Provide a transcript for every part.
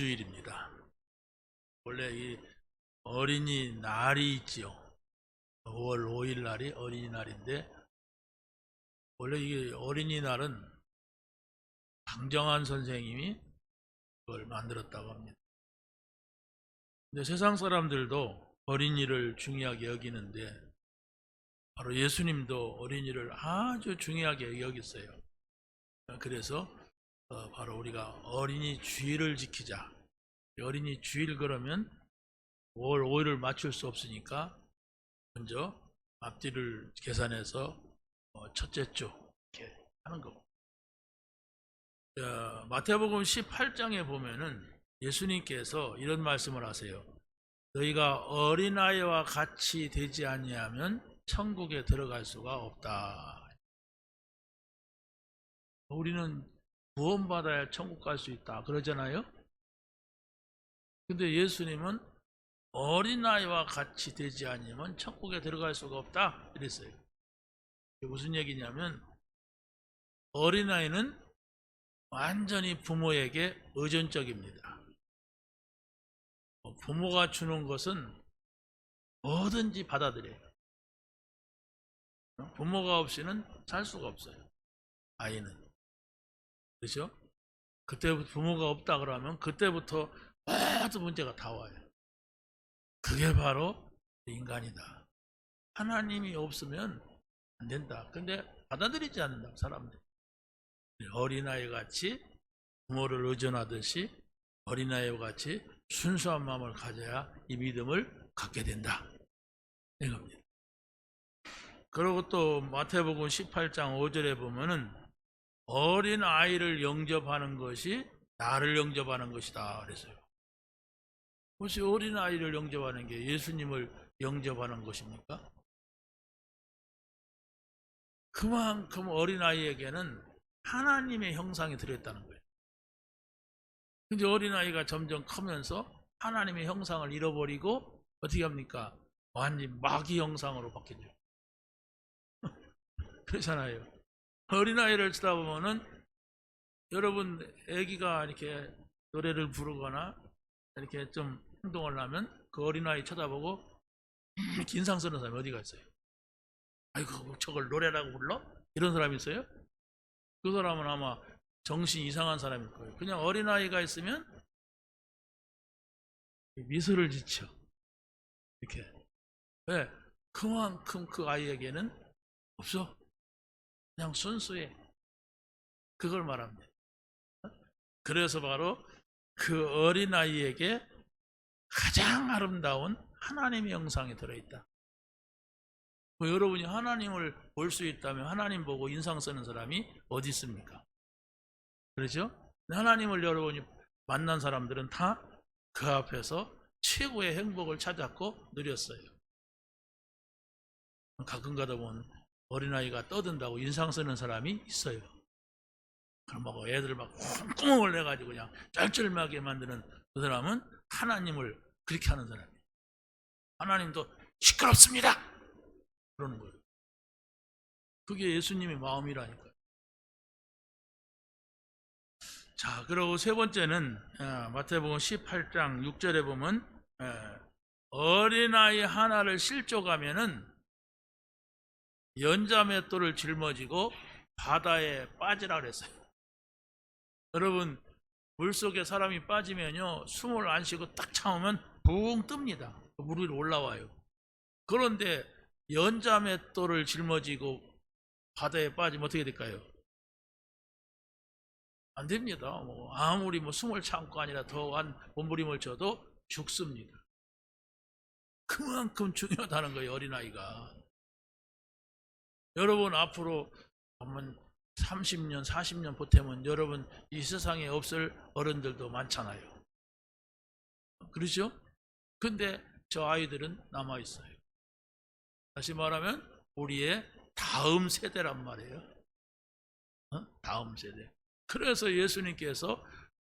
주일입니다. 원래 이 어린이날이 있지요. 5월 5일 날이 어린이날인데, 원래 이 어린이날은 강정한 선생님이 그걸 만들었다고 합니다. 근데 세상 사람들도 어린이를 중요하게 여기는데, 바로 예수님도 어린이를 아주 중요하게 여겼어요. 그래서 바로 우리가 어린이 주일을 지키자. 어린이 주일 그러면 5월 5일을 맞출 수 없으니까 먼저 앞뒤를 계산해서 첫째 주 이렇게 하는 거고. 마태복음 18장에 보면은 예수님께서 이런 말씀을 하세요. 너희가 어린아이와 같이 되지 아니하면 천국에 들어갈 수가 없다. 우리는 구원받아야 천국 갈 수 있다 그러잖아요. 근데 예수님은 어린아이와 같이 되지 않으면 천국에 들어갈 수가 없다 이랬어요. 이게 무슨 얘기냐면, 어린아이는 완전히 부모에게 의존적입니다. 부모가 주는 것은 뭐든지 받아들여요. 부모가 없이는 살 수가 없어요. 아이는. 그렇죠? 그때부터 부모가 없다 그러면 그때부터 모든 문제가 다 와요. 그게 바로 인간이다. 하나님이 없으면 안 된다. 근데 받아들이지 않는다, 사람들. 어린아이 같이 부모를 의존하듯이 어린아이와 같이 순수한 마음을 가져야 이 믿음을 갖게 된다, 이겁니다. 그리고 또 마태복음 18장 5절에 보면은 어린아이를 영접하는 것이 나를 영접하는 것이다 그랬어요. 혹시 어린아이를 영접하는 게 예수님을 영접하는 것입니까? 그만큼 어린아이에게는 하나님의 형상이 들어있다는 거예요. 근데 어린아이가 점점 크면서 하나님의 형상을 잃어버리고 어떻게 합니까? 완전히 마귀 형상으로 바뀌죠. 그렇잖아요. 어린아이를 쳐다보면은, 여러분 애기가 이렇게 노래를 부르거나 이렇게 좀 행동을 하면 그 어린아이 쳐다보고 인상 쓰는 사람이 어디가 있어요? 아이고 저걸 노래라고 불러? 이런 사람이 있어요? 그 사람은 아마 정신 이상한 사람일 거예요. 그냥 어린아이가 있으면 미소를 짓죠. 이렇게. 왜? 그만큼 그 아이에게는 없어. 그냥 순수해. 그걸 말합니다. 그래서 바로 그 어린아이에게 가장 아름다운 하나님의 형상이 들어있다. 여러분이 하나님을 볼 수 있다면 하나님 보고 인상 쓰는 사람이 어디 있습니까? 그렇죠? 하나님을 여러분이 만난 사람들은 다 그 앞에서 최고의 행복을 찾았고 누렸어요. 가끔가다 보면 어린아이가 떠든다고 인상 쓰는 사람이 있어요. 그럼 막 애들 막 콩콩을 내가지고 그냥 쩔쩔하게 만드는 그 사람은 하나님을 그렇게 하는 사람이에요. 하나님도 시끄럽습니다 그러는 거예요. 그게 예수님의 마음이라니까요. 자, 그리고 세 번째는 마태복음 18장 6절에 보면 어린아이 하나를 실족하면은 연자맷돌을 짊어지고 바다에 빠지라 그랬어요. 여러분, 물속에 사람이 빠지면요, 숨을 안 쉬고 딱 참으면 붕 뜹니다. 물 위로 올라와요. 그런데 연자맷돌을 짊어지고 바다에 빠지면 어떻게 될까요? 안 됩니다. 아무리 숨을 참고 아니라 더한 몸부림을 쳐도 죽습니다. 그만큼 중요하다는 거예요, 어린아이가. 여러분 앞으로 한번 30년, 40년 보태면 여러분 이 세상에 없을 어른들도 많잖아요. 그렇죠? 근데 저 아이들은 남아있어요. 다시 말하면 우리의 다음 세대란 말이에요. 다음 세대. 그래서 예수님께서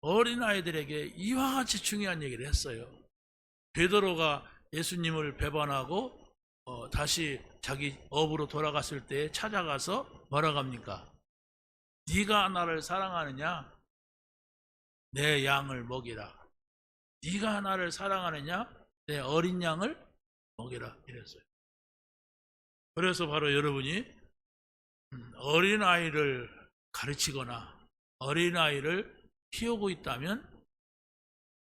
어린아이들에게 이와 같이 중요한 얘기를 했어요. 베드로가 예수님을 배반하고 다시 자기 업으로 돌아갔을 때 찾아가서 뭐라고 합니까? 네가 나를 사랑하느냐? 내 양을 먹이라. 네가 나를 사랑하느냐? 내 어린 양을 먹이라 이랬어요. 그래서 바로 여러분이 어린아이를 가르치거나 어린아이를 키우고 있다면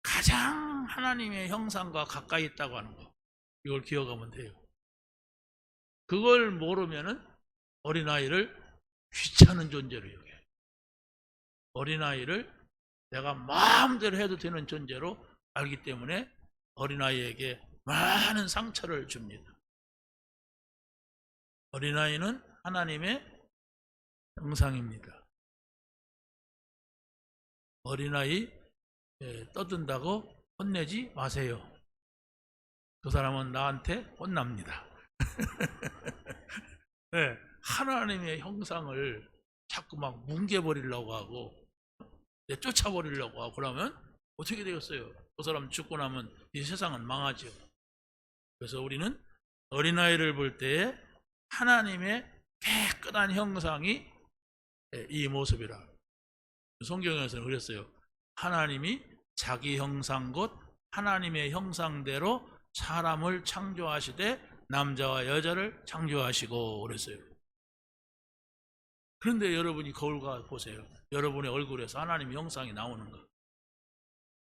가장 하나님의 형상과 가까이 있다고 하는 거, 이걸 기억하면 돼요. 그걸 모르면은 어린아이를 귀찮은 존재로 여겨요. 어린아이를 내가 마음대로 해도 되는 존재로 알기 때문에 어린아이에게 많은 상처를 줍니다. 어린아이는 하나님의 형상입니다. 어린아이 떠든다고 혼내지 마세요. 그 사람은 나한테 혼납니다. 네, 하나님의 형상을 자꾸 막 뭉개버리려고 하고 쫓아버리려고 하고 그러면 어떻게 되겠어요? 그 사람 죽고 나면 이 세상은 망하죠. 그래서 우리는 어린아이를 볼 때에 하나님의 깨끗한 형상이 이 모습이라. 성경에서는 그랬어요. 하나님이 자기 형상 곧 하나님의 형상대로 사람을 창조하시되 남자와 여자를 창조하시고 그랬어요. 그런데 여러분이 거울 보세요. 여러분의 얼굴에서 하나님의 형상이 나오는 거.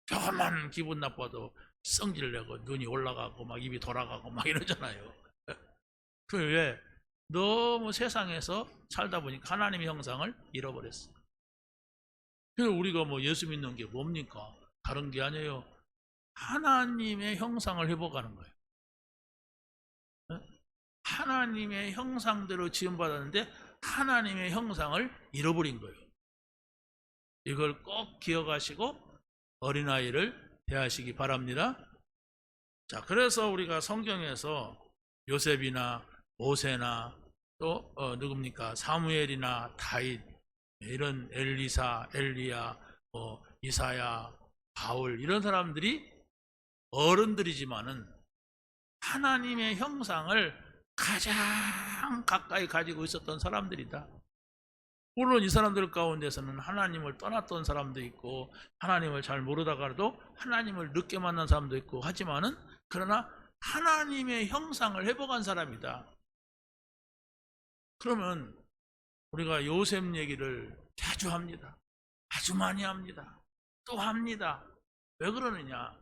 조금만 기분 나빠도 성질 내고 눈이 올라가고 막 입이 돌아가고 막 이러잖아요. 그 왜? 너무 세상에서 살다 보니까 하나님의 형상을 잃어버렸어. 그래서 우리가 뭐 예수 믿는 게 뭡니까? 다른 게 아니에요. 하나님의 형상을 회복하는 거예요. 하나님의 형상대로 지음받았는데 하나님의 형상을 잃어버린 거예요. 이걸 꼭 기억하시고 어린아이를 대하시기 바랍니다. 자, 그래서 우리가 성경에서 요셉이나 모세나 또 누굽니까? 사무엘이나 다윗, 이런 엘리사, 엘리야, 이사야, 바울 이런 사람들이 어른들이지만은 하나님의 형상을 가장 가까이 가지고 있었던 사람들이다. 물론 이 사람들 가운데서는 하나님을 떠났던 사람도 있고 하나님을 잘 모르다가도 하나님을 늦게 만난 사람도 있고 하지만은 그러나 하나님의 형상을 회복한 사람이다. 그러면 우리가 요셉 얘기를 자주 합니다. 아주 많이 합니다. 또 합니다. 왜 그러느냐?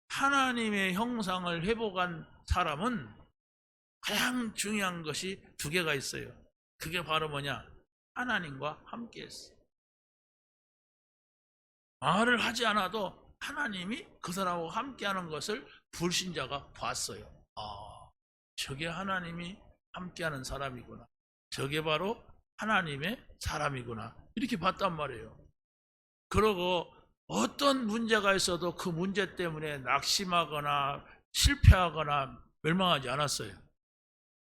하나님의 형상을 회복한 사람은 가장 중요한 것이 두 개가 있어요. 그게 바로 뭐냐? 하나님과 함께 했어요. 말을 하지 않아도 하나님이 그 사람하고 함께 하는 것을 불신자가 봤어요. 아, 저게 하나님이 함께하는 사람이구나. 저게 바로 하나님의 사람이구나. 이렇게 봤단 말이에요. 그러고 어떤 문제가 있어도 그 문제 때문에 낙심하거나 실패하거나 멸망하지 않았어요.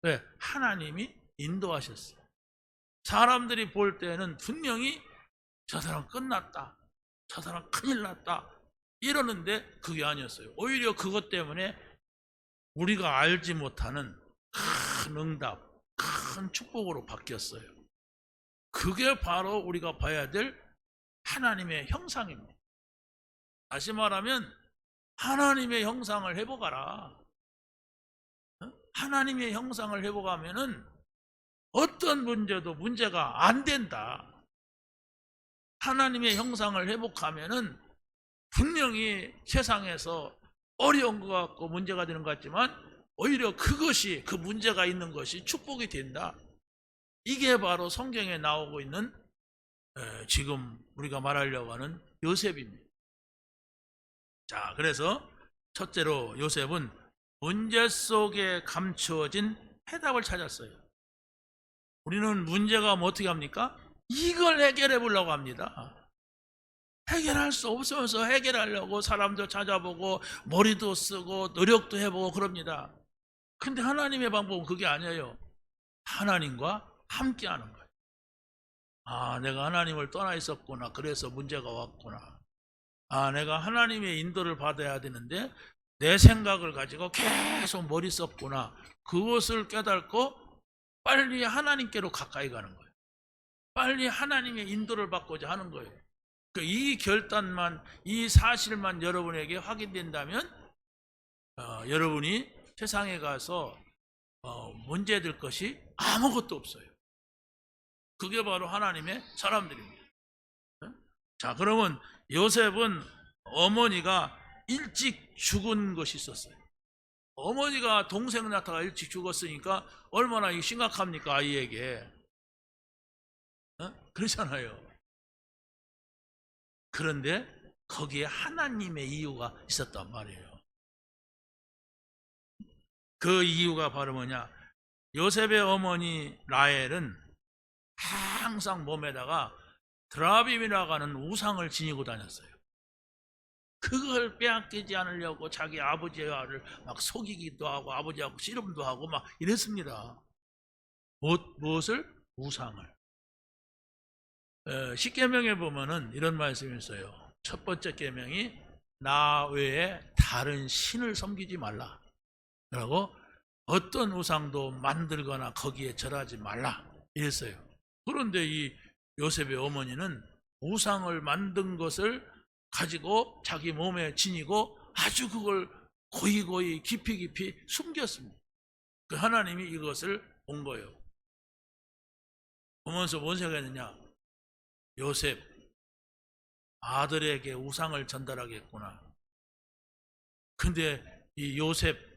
왜? 하나님이 인도하셨어요. 사람들이 볼 때는 분명히 저 사람 끝났다, 저 사람 큰일 났다 이러는데 그게 아니었어요. 오히려 그것 때문에 우리가 알지 못하는 큰 응답, 큰 축복으로 바뀌었어요. 그게 바로 우리가 봐야 될 하나님의 형상입니다. 다시 말하면 하나님의 형상을 회복하라. 하나님의 형상을 회복하면은 어떤 문제도 문제가 안 된다. 하나님의 형상을 회복하면은 분명히 세상에서 어려운 것 같고 문제가 되는 것 같지만 오히려 그것이, 그 문제가 있는 것이 축복이 된다. 이게 바로 성경에 나오고 있는 지금 우리가 말하려고 하는 요셉입니다. 자, 그래서 첫째로 요셉은 문제 속에 감추어진 해답을 찾았어요. 우리는 문제가 뭐 어떻게 합니까? 이걸 해결해 보려고 합니다. 해결할 수 없으면서 해결하려고 사람도 찾아보고 머리도 쓰고 노력도 해보고 그럽니다. 근데 하나님의 방법은 그게 아니에요. 하나님과 함께 하는 거예요. 아, 내가 하나님을 떠나 있었구나. 그래서 문제가 왔구나. 아, 내가 하나님의 인도를 받아야 되는데 내 생각을 가지고 계속 머리 썼구나. 그것을 깨닫고 빨리 하나님께로 가까이 가는 거예요. 빨리 하나님의 인도를 받고자 하는 거예요. 이 결단만, 이 사실만 여러분에게 확인된다면 여러분이 세상에 가서 문제될 것이 아무것도 없어요. 그게 바로 하나님의 사람들입니다. 자, 그러면 요셉은 어머니가 일찍 죽은 것이 있었어요. 어머니가 동생 낳다가 일찍 죽었으니까 얼마나 심각합니까, 아이에게. 그렇잖아요. 그런데 거기에 하나님의 이유가 있었단 말이에요. 그 이유가 바로 뭐냐? 요셉의 어머니 라헬은 항상 몸에다가 드라빔이라고 하는 우상을 지니고 다녔어요. 그걸 빼앗기지 않으려고 자기 아버지를 막 속이기도 하고 아버지하고 씨름도 하고 막 이랬습니다. 무엇을? 우상을. 십계명에 보면은 이런 말씀이 있어요. 첫 번째 계명이 나 외에 다른 신을 섬기지 말라 라고, 어떤 우상도 만들거나 거기에 절하지 말라 이랬어요. 그런데 이 요셉의 어머니는 우상을 만든 것을 가지고 자기 몸에 지니고 아주 그걸 고이 깊이 숨겼습니다. 그 하나님이 이것을 본 거예요. 보면서 뭔 생각했느냐? 요셉 아들에게 우상을 전달하겠구나. 근데 이 요셉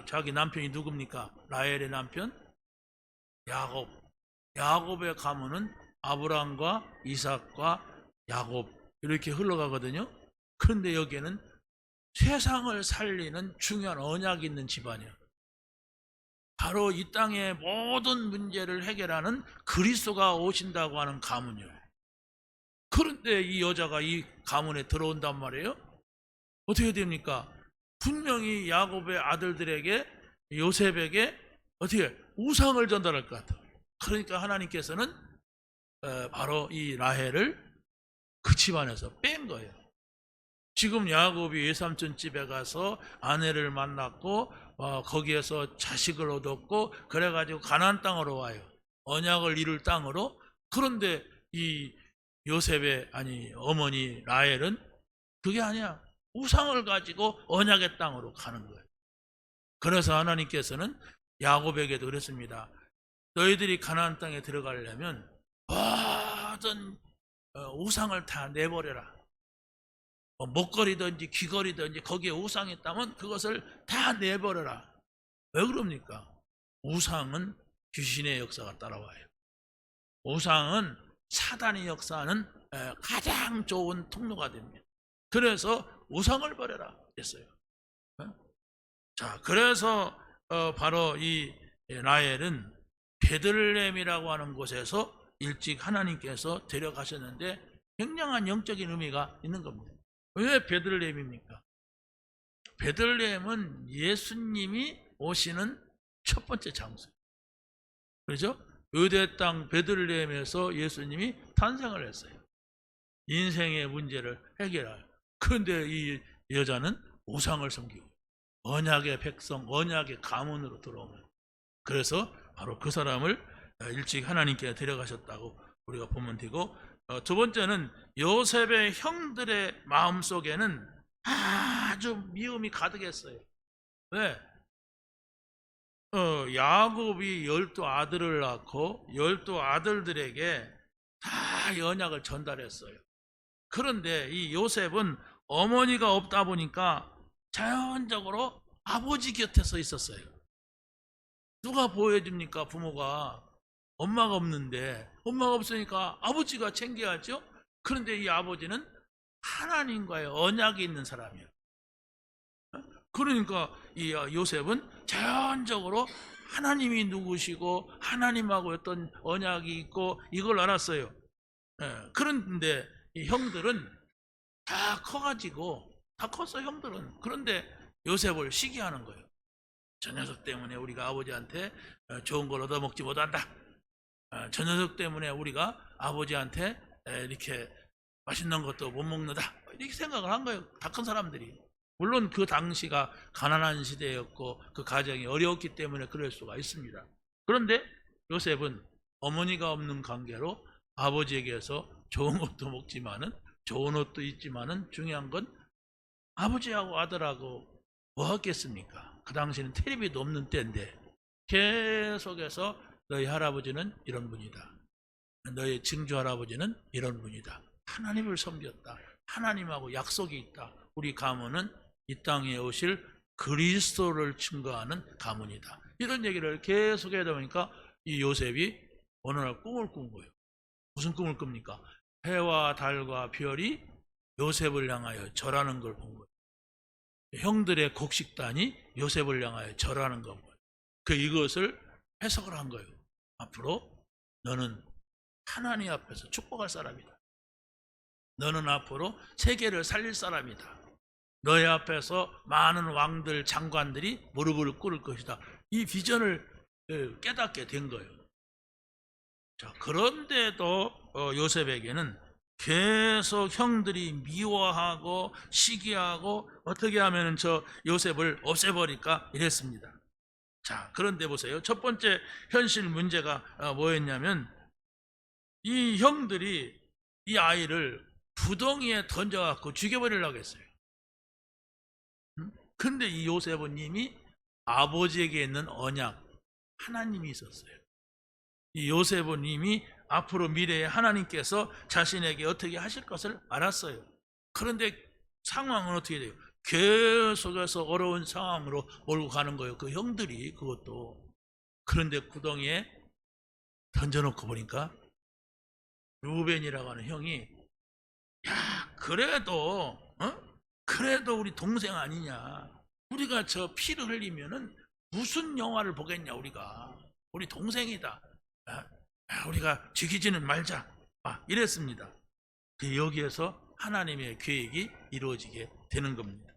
자기 남편이 누굽니까? 라헬의 남편 야곱. 야곱의 가문은 아브라함과 이삭과 야곱 이렇게 흘러가거든요. 그런데 여기에는 세상을 살리는 중요한 언약이 있는 집안이에요. 바로 이 땅의 모든 문제를 해결하는 그리스도가 오신다고 하는 가문이에요. 그런데 이 여자가 이 가문에 들어온단 말이에요. 어떻게 됩니까? 분명히 야곱의 아들들에게, 요셉에게 어떻게 우상을 전달할 것 같아요. 그러니까 하나님께서는 바로 이 라헬을 그 집안에서 뺀 거예요. 지금 야곱이 외삼촌 집에 가서 아내를 만났고 거기에서 자식을 얻었고 그래가지고 가나안 땅으로 와요. 언약을 이룰 땅으로. 그런데 이 요셉의 어머니 라헬은 그게 아니야. 우상을 가지고 언약의 땅으로 가는 거예요. 그래서 하나님께서는 야곱에게도 그랬습니다. 너희들이 가나안 땅에 들어가려면 모든 우상을 다 내버려라. 목걸이든지 귀걸이든지 거기에 우상이 있다면 그것을 다 내버려라. 왜 그럽니까? 우상은 귀신의 역사가 따라와요. 우상은 사단의 역사는 가장 좋은 통로가 됩니다. 그래서 우상을 버려라 했어요. 자, 그래서 바로 이 라헬은 베들레헴이라고 하는 곳에서 일찍 하나님께서 데려가셨는데 굉장한 영적인 의미가 있는 겁니다. 왜 베들레헴입니까? 베들레헴은 예수님이 오시는 첫 번째 장소예요. 그렇죠? 유대 땅 베들레헴에서 예수님이 탄생을 했어요. 인생의 문제를 해결해요. 그런데 이 여자는 우상을 섬기고 언약의 백성, 언약의 가문으로 들어오면, 그래서 바로 그 사람을 일찍 하나님께 데려가셨다고 우리가 보면 되고, 두 번째는 요셉의 형들의 마음속에는 아주 미움이 가득했어요. 왜? 야곱이 12아들을 낳고 12아들들에게 다 언약을 전달했어요. 그런데 이 요셉은 어머니가 없다 보니까 자연적으로 아버지 곁에 서 있었어요. 누가 보호해줍니까? 부모가. 엄마가 없는데, 엄마가 없으니까 아버지가 챙겨야죠. 그런데 이 아버지는 하나님과의 언약이 있는 사람이에요. 그러니까 이 요셉은 자연적으로 하나님이 누구시고 하나님하고 어떤 언약이 있고 이걸 알았어요. 그런데 이 형들은 다 커가지고, 다 컸어 형들은. 그런데 요셉을 시기하는 거예요. 저 녀석 때문에 우리가 아버지한테 좋은 걸 얻어먹지 못한다. 저 녀석 때문에 우리가 아버지한테 이렇게 맛있는 것도 못 먹는다. 이렇게 생각을 한 거예요. 다 큰 사람들이. 물론 그 당시가 가난한 시대였고 그 가정이 어려웠기 때문에 그럴 수가 있습니다. 그런데 요셉은 어머니가 없는 관계로 아버지에게서 좋은 것도 먹지만은 좋은 옷도 있지만은 중요한 건 아버지하고 아들하고 뭐 하겠습니까? 그 당시에는 텔레비도 없는 때인데 계속해서 너희 할아버지는 이런 분이다. 너희 증조 할아버지는 이런 분이다. 하나님을 섬겼다. 하나님하고 약속이 있다. 우리 가문은 이 땅에 오실 그리스도를 증거하는 가문이다. 이런 얘기를 계속 하다 보니까 이 요셉이 어느 날 꿈을 꾼 거예요. 무슨 꿈을 꿉니까? 해와 달과 별이 요셉을 향하여 절하는 걸 본 거예요. 형들의 곡식단이 요셉을 향하여 절하는 건 거예요. 이것을 해석을 한 거예요. 앞으로 너는 하나님 앞에서 축복할 사람이다. 너는 앞으로 세계를 살릴 사람이다. 너희 앞에서 많은 왕들, 장관들이 무릎을 꿇을 것이다. 이 비전을 깨닫게 된 거예요. 자, 그런데도 요셉에게는 계속 형들이 미워하고 시기하고 어떻게 하면 저 요셉을 없애버릴까 이랬습니다. 자, 그런데 보세요. 첫 번째 현실 문제가 뭐였냐면 이 형들이 이 아이를 구덩이에 던져갖고 죽여버리려고 했어요. 근데 이 요셉은 이미 아버지에게 있는 언약, 하나님이 있었어요. 이 요셉은 이미 앞으로 미래에 하나님께서 자신에게 어떻게 하실 것을 알았어요. 그런데 상황은 어떻게 돼요? 계속해서 어려운 상황으로 몰고 가는 거예요. 그 형들이 그것도. 그런데 구덩이에 던져놓고 보니까 루벤이라고 하는 형이 야, 그래도 우리 동생 아니냐. 우리가 저 피를 흘리면은 무슨 영화를 보겠냐, 우리 동생이다. 우리가 죽이지는 말자. 이랬습니다. 여기에서 하나님의 계획이 이루어지게 되는 겁니다.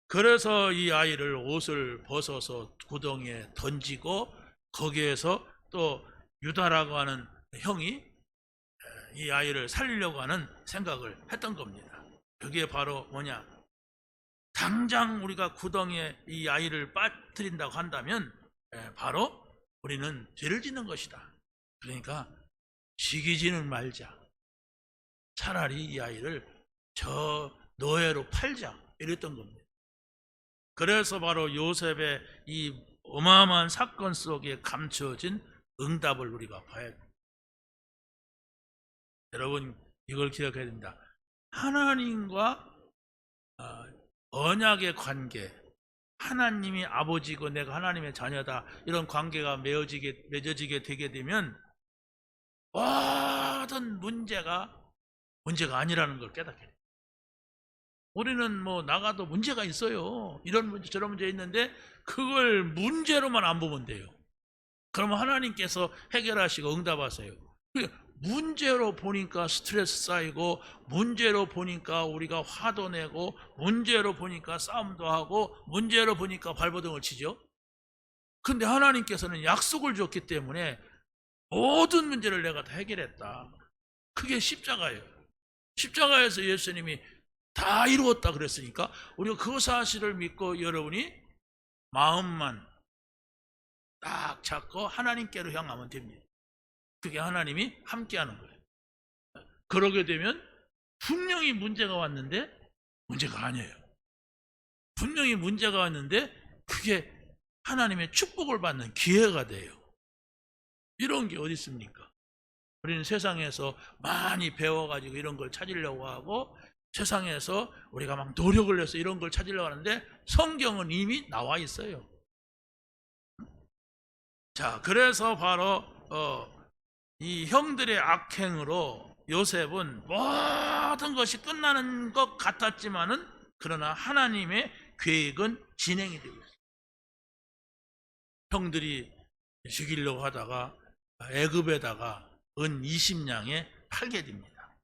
그래서 이 아이를 옷을 벗어서 구덩이에 던지고 거기에서 또 유다라고 하는 형이 이 아이를 살리려고 하는 생각을 했던 겁니다. 그게 바로 뭐냐? 당장 우리가 구덩이에 이 아이를 빠뜨린다고 한다면 바로 우리는 죄를 짓는 것이다. 그러니까 죽이지는 말자. 차라리 이 아이를 저 노예로 팔자. 이랬던 겁니다. 그래서 바로 요셉의 이 어마어마한 사건 속에 감춰진 응답을 우리가 봐야 됩니다. 여러분 이걸 기억해야 됩니다. 하나님과 언약의 관계, 하나님이 아버지고 내가 하나님의 자녀다, 이런 관계가 맺어지게 되게 되면 모든 문제가 아니라는 걸 깨닫게 돼요. 우리는 뭐 나가도 문제가 있어요. 이런 문제 저런 문제 있는데 그걸 문제로만 안 보면 돼요. 그러면 하나님께서 해결하시고 응답하세요. 문제로 보니까 스트레스 쌓이고, 문제로 보니까 우리가 화도 내고, 문제로 보니까 싸움도 하고, 문제로 보니까 발버둥을 치죠. 근데 하나님께서는 약속을 줬기 때문에 모든 문제를 내가 다 해결했다. 그게 십자가예요. 십자가에서 예수님이 다 이루었다 그랬으니까 우리가 그 사실을 믿고 여러분이 마음만 딱 잡고 하나님께로 향하면 됩니다. 그게 하나님이 함께하는 거예요. 그러게 되면 분명히 문제가 왔는데 문제가 아니에요. 분명히 문제가 왔는데 그게 하나님의 축복을 받는 기회가 돼요. 이런 게 어디 있습니까? 우리는 세상에서 많이 배워가지고 이런 걸 찾으려고 하고, 세상에서 우리가 막 노력을 해서 이런 걸 찾으려고 하는데 성경은 이미 나와 있어요. 자, 그래서 바로 이 형들의 악행으로 요셉은 모든 것이 끝나는 것 같았지만은 그러나 하나님의 계획은 진행이 되고 있어요. 형들이 죽이려고 하다가 애굽에다가 은 20냥에 팔게 됩니다.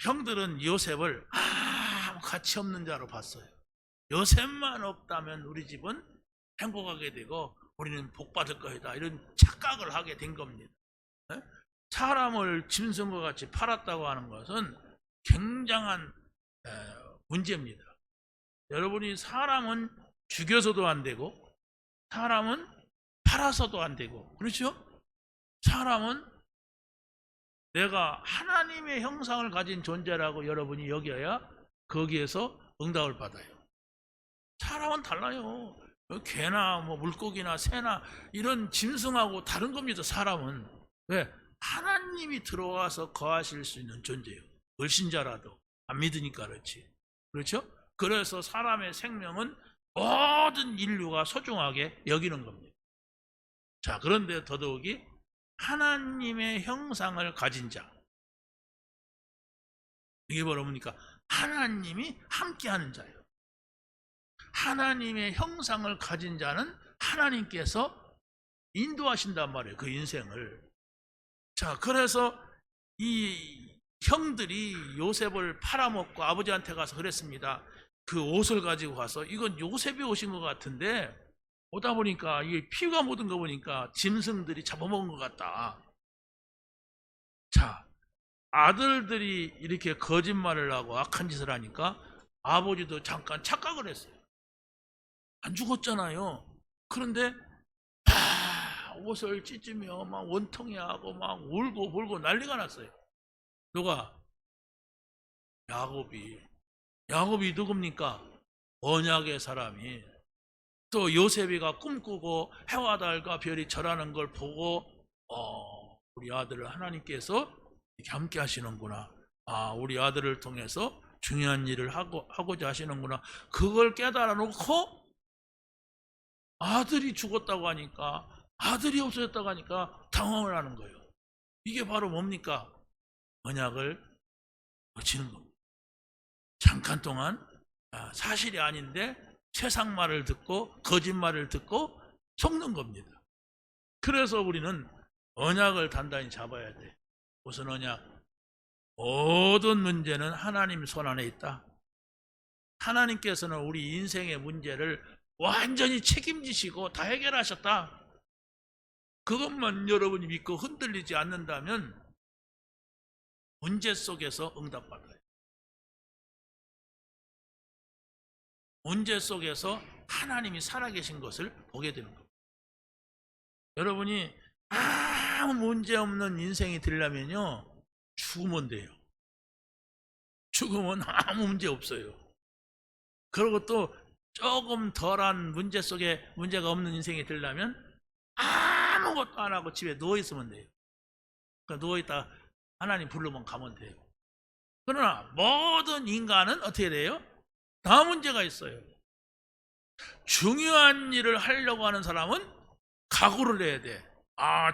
형들은 요셉을 아무 가치 없는 자로 봤어요. 요셉만 없다면 우리 집은 행복하게 되고 우리는 복받을 것이다, 이런 착각을 하게 된 겁니다. 사람을 짐승과 같이 팔았다고 하는 것은 굉장한 문제입니다. 여러분이 사람은 죽여서도 안 되고 사람은 팔아서도 안 되고, 그렇죠? 사람은 내가 하나님의 형상을 가진 존재라고 여러분이 여겨야 거기에서 응답을 받아요. 사람은 달라요. 개나 뭐 물고기나 새나 이런 짐승하고 다른 겁니다. 사람은. 왜? 하나님이 들어와서 거하실 수 있는 존재예요. 불신자라도 안 믿으니까 그렇지. 그렇죠? 그래서 사람의 생명은 모든 인류가 소중하게 여기는 겁니다. 자, 그런데 더더욱이 하나님의 형상을 가진 자. 이게 바로 뭡니까? 하나님이 함께하는 자예요. 하나님의 형상을 가진 자는 하나님께서 인도하신단 말이에요. 그 인생을. 자, 그래서 이 형들이 요셉을 팔아먹고 아버지한테 가서 그랬습니다. 그 옷을 가지고 가서 이건 요셉이 오신 것 같은데 오다 보니까 이게 피가 묻은 거 보니까 짐승들이 잡아먹은 것 같다. 자, 아들들이 이렇게 거짓말을 하고 악한 짓을 하니까 아버지도 잠깐 착각을 했어요. 안 죽었잖아요. 그런데 옷을 찢으며 막 원통이 하고 막 울고 불고 난리가 났어요. 누가? 야곱이 누굽니까? 언약의 사람이. 또 요셉이가 꿈꾸고 해와 달과 별이 절하는 걸 보고 우리 아들을 하나님께서 이렇게 함께 하시는구나. 우리 아들을 통해서 중요한 일을 하고자 하시는구나. 그걸 깨달아 놓고 아들이 죽었다고 하니까, 아들이 없어졌다고 하니까 당황을 하는 거예요. 이게 바로 뭡니까? 언약을 거치는 겁니다. 잠깐 동안 사실이 아닌데 세상 말을 듣고 거짓말을 듣고 속는 겁니다. 그래서 우리는 언약을 단단히 잡아야 돼. 무슨 언약? 모든 문제는 하나님 손 안에 있다. 하나님께서는 우리 인생의 문제를 완전히 책임지시고 다 해결하셨다. 그것만 여러분이 믿고 흔들리지 않는다면 문제 속에서 응답받아요. 문제 속에서 하나님이 살아계신 것을 보게 되는 겁니다. 여러분이 아무 문제 없는 인생이 되려면요, 죽으면 돼요. 죽으면 아무 문제 없어요. 그리고 또 조금 덜한 문제 속에 문제가 없는 인생이 되려면 아무것도 안 하고 집에 누워있으면 돼요. 그러니까 누워있다 하나님 부르면 가면 돼요. 그러나 모든 인간은 어떻게 돼요? 다 문제가 있어요. 중요한 일을 하려고 하는 사람은 각오를 해야 돼.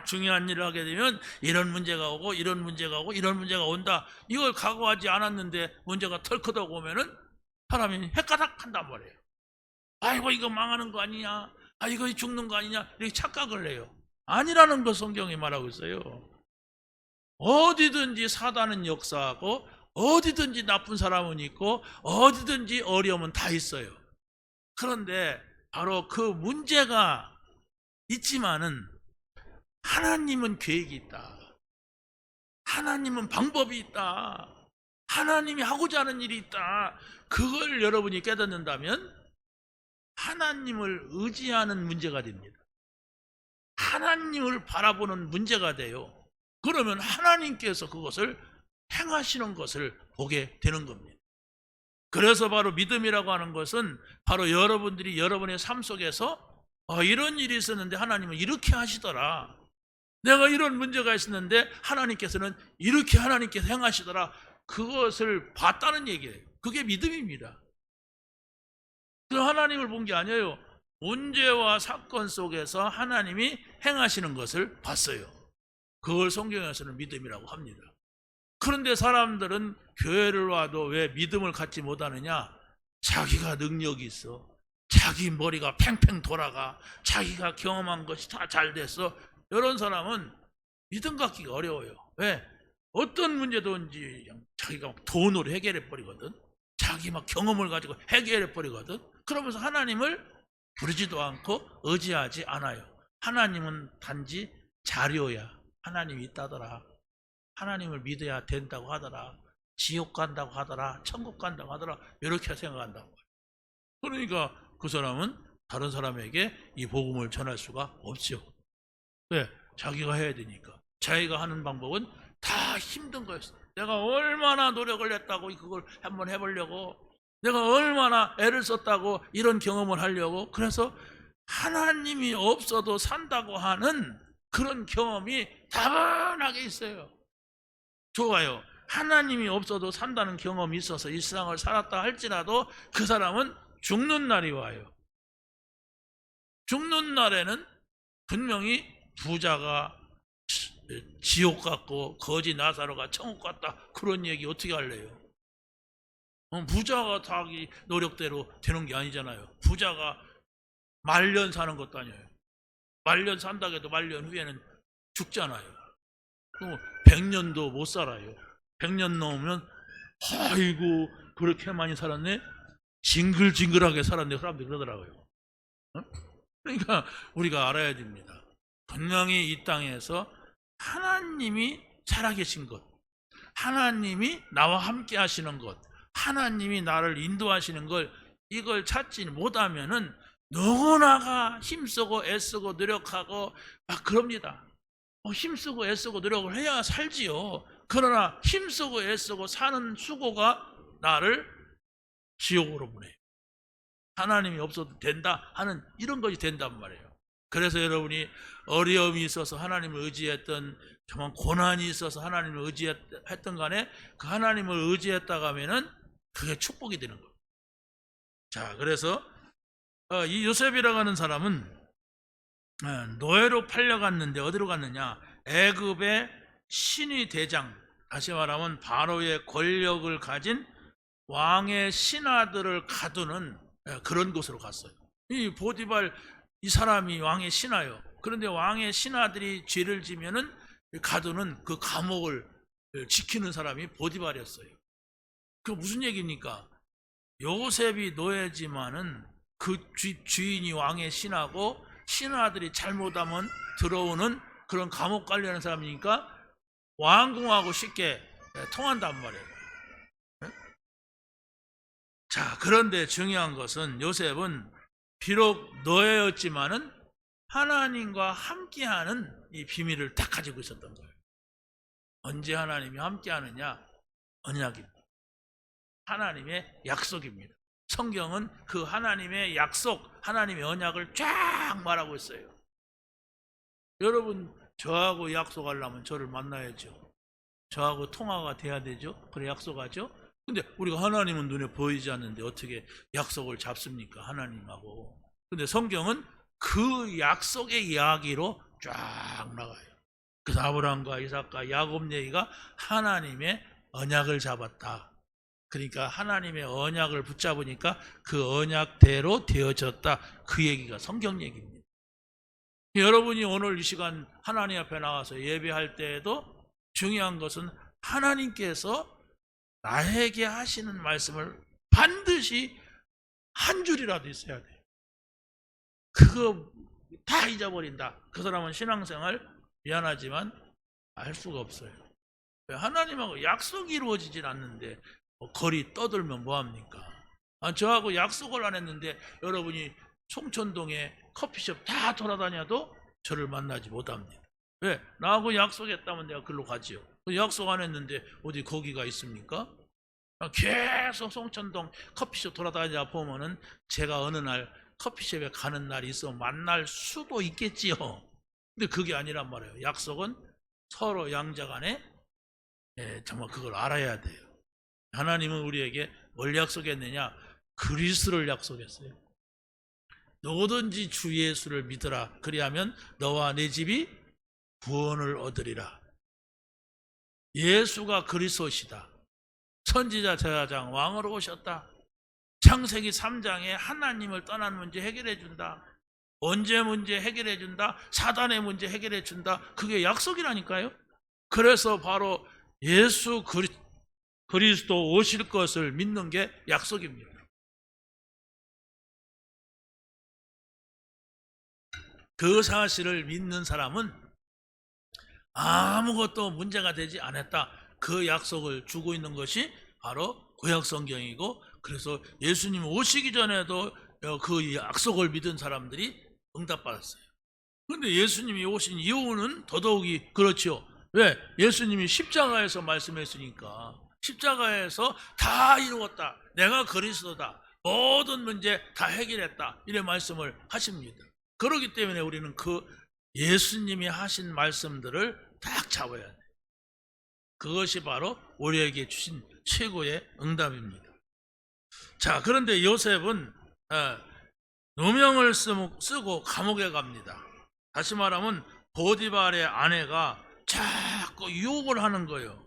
중요한 일을 하게 되면 이런 문제가 오고 이런 문제가 오고 이런 문제가 온다. 이걸 각오하지 않았는데 문제가 털커덕 오면은 사람이 헷가닥 한단 말이에요. 아이고 이거 망하는 거 아니냐, 이거 죽는 거 아니냐, 이렇게 착각을 해요. 아니라는 거 성경이 말하고 있어요. 어디든지 사단은 역사하고 어디든지 나쁜 사람은 있고 어디든지 어려움은 다 있어요. 그런데 바로 그 문제가 있지만은 하나님은 계획이 있다. 하나님은 방법이 있다. 하나님이 하고자 하는 일이 있다. 그걸 여러분이 깨닫는다면 하나님을 의지하는 문제가 됩니다. 하나님을 바라보는 문제가 돼요. 그러면 하나님께서 그것을 행하시는 것을 보게 되는 겁니다. 그래서 바로 믿음이라고 하는 것은 바로 여러분들이 여러분의 삶 속에서 이런 일이 있었는데 하나님은 이렇게 하시더라. 내가 이런 문제가 있었는데 하나님께서는 이렇게 하나님께서 행하시더라. 그것을 봤다는 얘기예요. 그게 믿음입니다. 그 하나님을 본 게 아니에요. 문제와 사건 속에서 하나님이 행하시는 것을 봤어요. 그걸 성경에서는 믿음이라고 합니다. 그런데 사람들은 교회를 와도 왜 믿음을 갖지 못하느냐? 자기가 능력이 있어. 자기 머리가 팽팽 돌아가. 자기가 경험한 것이 다 잘 됐어. 이런 사람은 믿음 갖기가 어려워요. 왜? 어떤 문제든지 자기가 돈으로 해결해 버리거든. 자기 막 경험을 가지고 해결해 버리거든. 그러면서 하나님을 부르지도 않고 의지하지 않아요. 하나님은 단지 자료야. 하나님이 있다더라. 하나님을 믿어야 된다고 하더라. 지옥 간다고 하더라. 천국 간다고 하더라. 이렇게 생각한다고. 그러니까 그 사람은 다른 사람에게 이 복음을 전할 수가 없죠. 왜? 자기가 해야 되니까. 자기가 하는 방법은 다 힘든 거였어. 내가 얼마나 노력을 했다고 그걸 한번 해보려고, 내가 얼마나 애를 썼다고 이런 경험을 하려고. 그래서 하나님이 없어도 산다고 하는 그런 경험이 다분하게 있어요. 좋아요. 하나님이 없어도 산다는 경험이 있어서 이 세상을 살았다 할지라도 그 사람은 죽는 날이 와요. 죽는 날에는 분명히 부자가 지옥 같고 거지 나사로가 천국 같다, 그런 얘기 어떻게 할래요? 부자가 자기 노력대로 되는 게 아니잖아요. 부자가 말년 사는 것도 아니에요. 말년 산다고 해도 말년 후에는 죽잖아요. 100년도 못 살아요. 100년 넘으면 아이고 그렇게 많이 살았네, 징글징글하게 살았네, 사람들이 그러더라고요. 그러니까 우리가 알아야 됩니다. 분명히 이 땅에서 하나님이 살아계신 것, 하나님이 나와 함께 하시는 것, 하나님이 나를 인도하시는 걸, 이걸 찾지 못하면은 누구나가 힘쓰고 애쓰고 노력하고 막 그럽니다. 힘쓰고 애쓰고 노력을 해야 살지요. 그러나 힘쓰고 애쓰고 사는 수고가 나를 지옥으로 보내요. 하나님이 없어도 된다 하는 이런 것이 된단 말이에요. 그래서 여러분이 어려움이 있어서 하나님을 의지했던, 정말 고난이 있어서 하나님을 의지했던 간에 그 하나님을 의지했다가 하면은 그게 축복이 되는 거예요. 자, 그래서 이 요셉이라고 하는 사람은 노예로 팔려갔는데 어디로 갔느냐? 애굽의 신의 대장, 다시 말하면 바로의 권력을 가진 왕의 신하들을 가두는 그런 곳으로 갔어요. 이 보디발, 이 사람이 왕의 신하요. 그런데 왕의 신하들이 죄를 지면은 가두는 그 감옥을 지키는 사람이 보디발이었어요. 그 무슨 얘기입니까? 요셉이 노예지만은 그 주인이 왕의 신하고, 신하들이 잘못하면 들어오는 그런 감옥 관리하는 사람이니까 왕궁하고 쉽게 통한단 말이에요. 자, 그런데 중요한 것은 요셉은 비록 노예였지만은 하나님과 함께하는 이 비밀을 다 가지고 있었던 거예요. 언제 하나님이 함께하느냐? 언약입니다. 하나님의 약속입니다. 성경은 그 하나님의 약속, 하나님의 언약을 쫙 말하고 있어요. 여러분, 저하고 약속하려면 저를 만나야죠. 저하고 통화가 돼야 되죠. 그래 약속하죠. 근데 우리가 하나님은 눈에 보이지 않는데 어떻게 약속을 잡습니까? 하나님하고. 근데 성경은 그 약속의 이야기로 쫙 나가요. 그래서 아브라함과 이삭과 야곱 얘기가 하나님의 언약을 잡았다. 그러니까 하나님의 언약을 붙잡으니까 그 언약대로 되어졌다. 그 얘기가 성경 얘기입니다. 여러분이 오늘 이 시간 하나님 앞에 나와서 예배할 때에도 중요한 것은 하나님께서 나에게 하시는 말씀을 반드시 한 줄이라도 있어야 돼요. 그거 다 잊어버린다. 그 사람은 신앙생활 미안하지만 알 수가 없어요. 하나님하고 약속이 이루어지질 않는데 거리 떠들면 뭐합니까? 저하고 약속을 안 했는데 여러분이 송천동에 커피숍 다 돌아다녀도 저를 만나지 못합니다. 왜? 나하고 약속했다면 내가 글로 가지요. 약속 안 했는데 어디 거기가 있습니까? 계속 송천동 커피숍 돌아다니다 보면은 제가 어느 날 커피숍에 가는 날이 있어 만날 수도 있겠지요. 근데 그게 아니란 말이에요. 약속은 서로 양자 간에 정말 그걸 알아야 돼요. 하나님은 우리에게 뭘 약속했느냐? 그리스도를 약속했어요. 누구든지 주 예수를 믿으라. 그리하면 너와 내 집이 구원을 얻으리라. 예수가 그리스도시다. 선지자 제사장 왕으로 오셨다. 창세기 3장에 하나님을 떠난 문제 해결해 준다. 언제 문제 해결해 준다. 사단의 문제 해결해 준다. 그게 약속이라니까요. 그래서 바로 예수 그리스도 오실 것을 믿는 게 약속입니다. 그 사실을 믿는 사람은 아무것도 문제가 되지 않았다. 그 약속을 주고 있는 것이 바로 구약 성경이고, 그래서 예수님 오시기 전에도 그 약속을 믿은 사람들이 응답받았어요. 그런데 예수님이 오신 이후는 더더욱이 그렇죠. 왜? 예수님이 십자가에서 말씀했으니까. 십자가에서 다 이루었다. 내가 그리스도다. 모든 문제 다 해결했다. 이런 말씀을 하십니다. 그렇기 때문에 우리는 그 예수님이 하신 말씀들을 딱 잡아야 돼. 그것이 바로 우리에게 주신 최고의 응답입니다. 자, 그런데 요셉은 누명을 쓰고 감옥에 갑니다. 다시 말하면 보디발의 아내가 자꾸 유혹을 하는 거예요.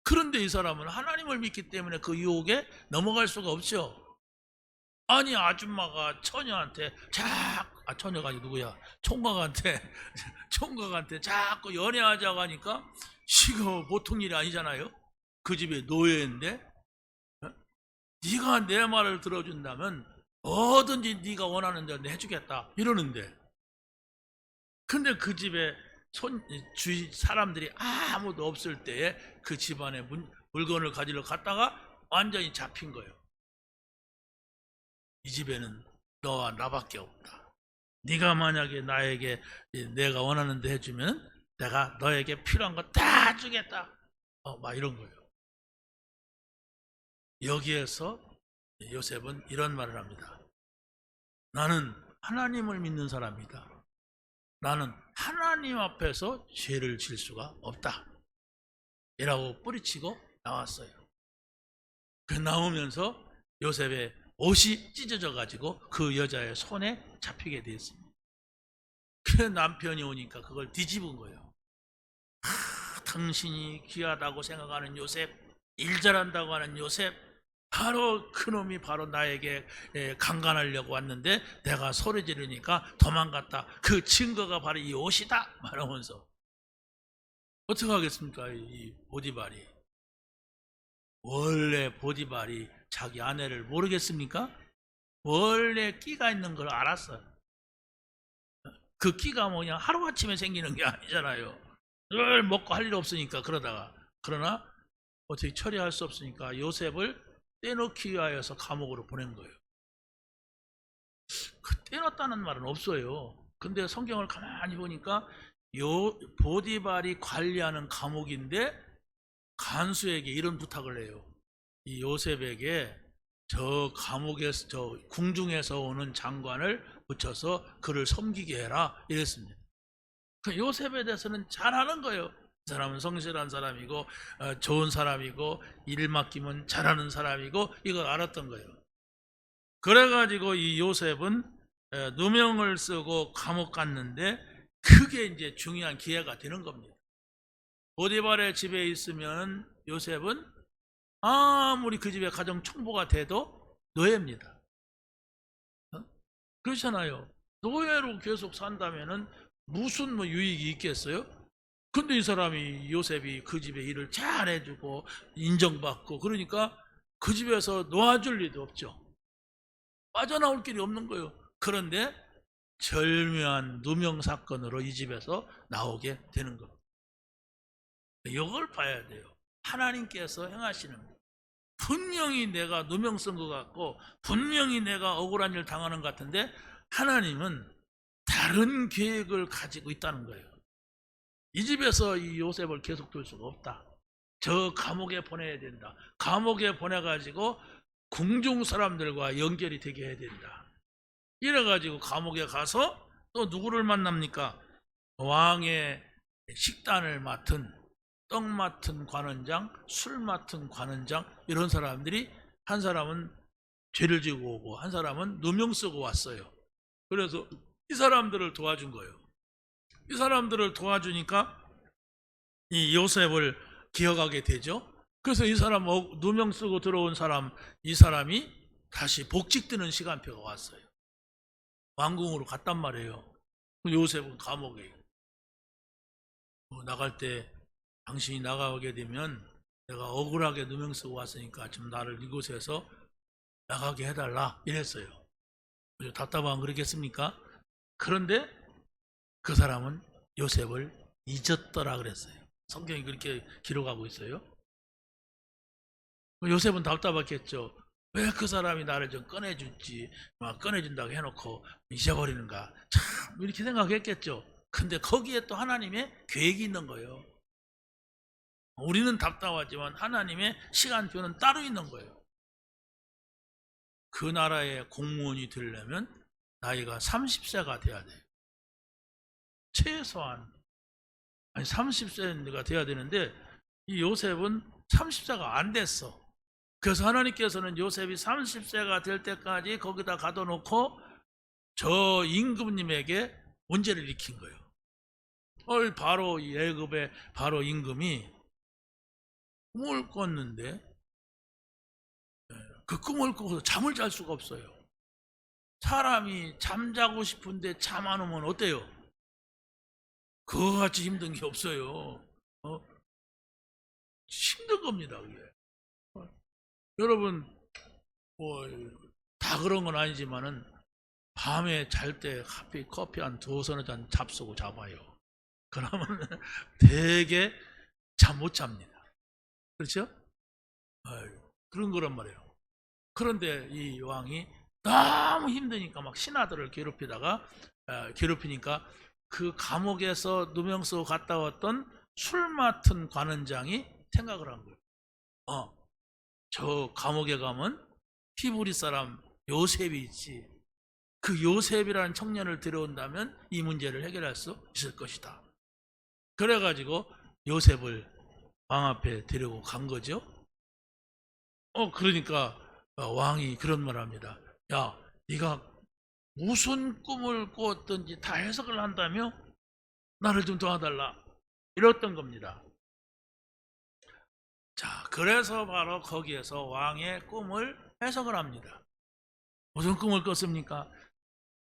그런데 이 사람은 하나님을 믿기 때문에 그 유혹에 넘어갈 수가 없죠. 아니, 아줌마가 처녀한테 처녀가 아니 누구야? 총각한테 자꾸 연애하자고 하니까 이거 보통 일이 아니잖아요. 그 집에 노예인데 네가 내 말을 들어준다면 뭐든지 네가 원하는 대로 해주겠다 이러는데, 근데 그 집에 주위 사람들이 아무도 없을 때에 그 집안에 물건을 가지러 갔다가 완전히 잡힌 거예요. 이 집에는 너와 나밖에 없다. 네가 만약에 나에게 내가 원하는 데 해주면 내가 너에게 필요한 거 다 주겠다. 막 이런 거예요. 여기에서 요셉은 이런 말을 합니다. 나는 하나님을 믿는 사람이다. 나는 하나님 앞에서 죄를 질 수가 없다. 이라고 뿌리치고 나왔어요. 그 나오면서 요셉의 옷이 찢어져 가지고 그 여자의 손에 잡히게 되었습니다. 그 남편이 오니까 그걸 뒤집은 거예요. 당신이 귀하다고 생각하는 요셉, 일 잘한다고 하는 요셉, 바로 그놈이 바로 나에게 강간하려고 왔는데 내가 소리 지르니까 도망갔다. 그 증거가 바로 이 옷이다 말하면서. 어떻게 하겠습니까? 이 보디발이. 원래 보디발이 자기 아내를 모르겠습니까? 원래 끼가 있는 걸 알았어요. 그 끼가 뭐냐 하루아침에 생기는 게 아니잖아요. 늘 먹고 할 일 없으니까. 그러나 어떻게 처리할 수 없으니까 요셉을 떼놓기 위하여서 감옥으로 보낸 거예요. 떼놨다는 말은 없어요. 근데 성경을 가만히 보니까 보디발이 관리하는 감옥인데 간수에게 이런 부탁을 해요. 이 요셉에게 저 감옥에서, 저 궁중에서 오는 장관을 붙여서 그를 섬기게 해라 이랬습니다. 요셉에 대해서는 잘하는 거예요. 이 사람은 성실한 사람이고 좋은 사람이고 일 맡기면 잘하는 사람이고 이걸 알았던 거예요. 그래가지고 이 요셉은 누명을 쓰고 감옥 갔는데 그게 이제 중요한 기회가 되는 겁니다. 보디발의 집에 있으면 요셉은 아무리 그 집에 가정 총무가 돼도 노예입니다. 그렇잖아요. 노예로 계속 산다면은 무슨 유익이 있겠어요? 근데 이 사람이 요셉이 그 집에 일을 잘 해주고 인정받고 그러니까 그 집에서 놓아줄 리도 없죠. 빠져나올 길이 없는 거예요. 그런데 절묘한 누명 사건으로 이 집에서 나오게 되는 겁니다. 이걸 봐야 돼요. 하나님께서 행하시는 거. 분명히 내가 누명 쓴 것 같고 분명히 내가 억울한 일 당하는 것 같은데 하나님은 다른 계획을 가지고 있다는 거예요. 이 집에서 이 요셉을 계속 둘 수가 없다. 저 감옥에 보내야 된다. 감옥에 보내가지고 궁중 사람들과 연결이 되게 해야 된다. 이래가지고 감옥에 가서 또 누구를 만납니까? 왕의 식단을 맡은, 떡 맡은 관원장, 술 맡은 관원장, 이런 사람들이 한 사람은 죄를 지고 오고 한 사람은 누명 쓰고 왔어요. 그래서 이 사람들을 도와준 거예요. 이 사람들을 도와주니까 이 요셉을 기억하게 되죠. 그래서 이 사람 누명 쓰고 들어온 사람, 이 사람이 다시 복직 뜨는 시간표가 왔어요. 왕궁으로 갔단 말이에요. 요셉은 감옥에 나갈 때 당신이 나가게 되면 내가 억울하게 누명 쓰고 왔으니까 좀 나를 이곳에서 나가게 해달라 이랬어요. 답답하면 그러겠습니까? 그런데 그 사람은 요셉을 잊었더라 그랬어요. 성경이 그렇게 기록하고 있어요. 요셉은 답답했겠죠. 왜 그 사람이 나를 좀 꺼내줄지, 막 꺼내준다고 해놓고 잊어버리는가. 참 이렇게 생각했겠죠. 근데 거기에 또 하나님의 계획이 있는 거예요. 우리는 답답하지만 하나님의 시간표는 따로 있는 거예요. 그 나라의 공무원이 되려면 나이가 30세가 돼야 돼요. 최소한 30세가 돼야 되는데 이 요셉은 30세가 안 됐어. 그래서 하나님께서는 요셉이 30세가 될 때까지 거기다 가둬놓고 저 임금님에게 문제를 일으킨 거예요. 바로 이 애굽의 바로 임금이 꿈을 꿨는데 그 꿈을 꾸고서 잠을 잘 수가 없어요. 사람이 잠자고 싶은데 잠 안 오면 어때요? 그거 같이 힘든 게 없어요. 힘든 겁니다, 그게. 여러분, 다 그런 건 아니지만은 밤에 잘 때 커피 한 2-3 잔 잡수고 자봐요. 그러면 되게 잠 못 잡니다. 그렇죠? 그런 거란 말이에요. 그런데 이 왕이 너무 힘드니까 막 신하들을 괴롭히니까 그 감옥에서 누명 쓰고 갔다 왔던 술 맡은 관원장이 생각을 한 거예요. 저 감옥에 가면 히브리 사람 요셉이 있지. 그 요셉이라는 청년을 데려온다면 이 문제를 해결할 수 있을 것이다. 그래가지고 요셉을 왕 앞에 데리고 간 거죠. 그러니까 왕이 그런 말 합니다. 야, 네가 무슨 꿈을 꾸었든지 다 해석을 한다며? 나를 좀 도와달라. 이랬던 겁니다. 자, 그래서 바로 거기에서 왕의 꿈을 해석을 합니다. 무슨 꿈을 꿨습니까?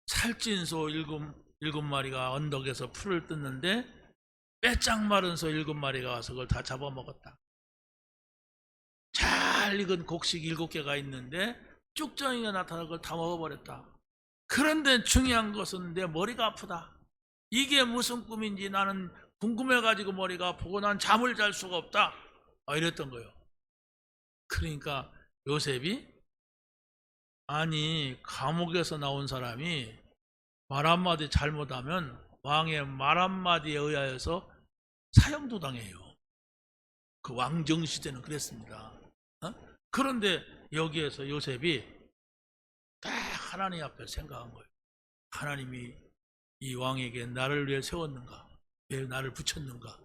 살찐 소 7마리가 언덕에서 풀을 뜯는데 빼짝 마른 소 7마리가 와서 그걸 다 잡아먹었다. 잘 익은 곡식 7개가 있는데 쭉정이가 나타나서 그걸 다 먹어버렸다. 그런데 중요한 것은 내 머리가 아프다. 이게 무슨 꿈인지 나는 궁금해가지고 머리가 아프고 난 잠을 잘 수가 없다. 이랬던 거예요. 그러니까 요셉이 아니 감옥에서 나온 사람이 말 한마디 잘못하면 왕의 말 한마디에 의하여서 사형도 당해요. 그 왕정시대는 그랬습니다. 그런데 여기에서 요셉이 딱 하나님 앞에 생각한 거예요. 하나님이 이 왕에게 나를 왜 세웠는가? 왜 나를 붙였는가?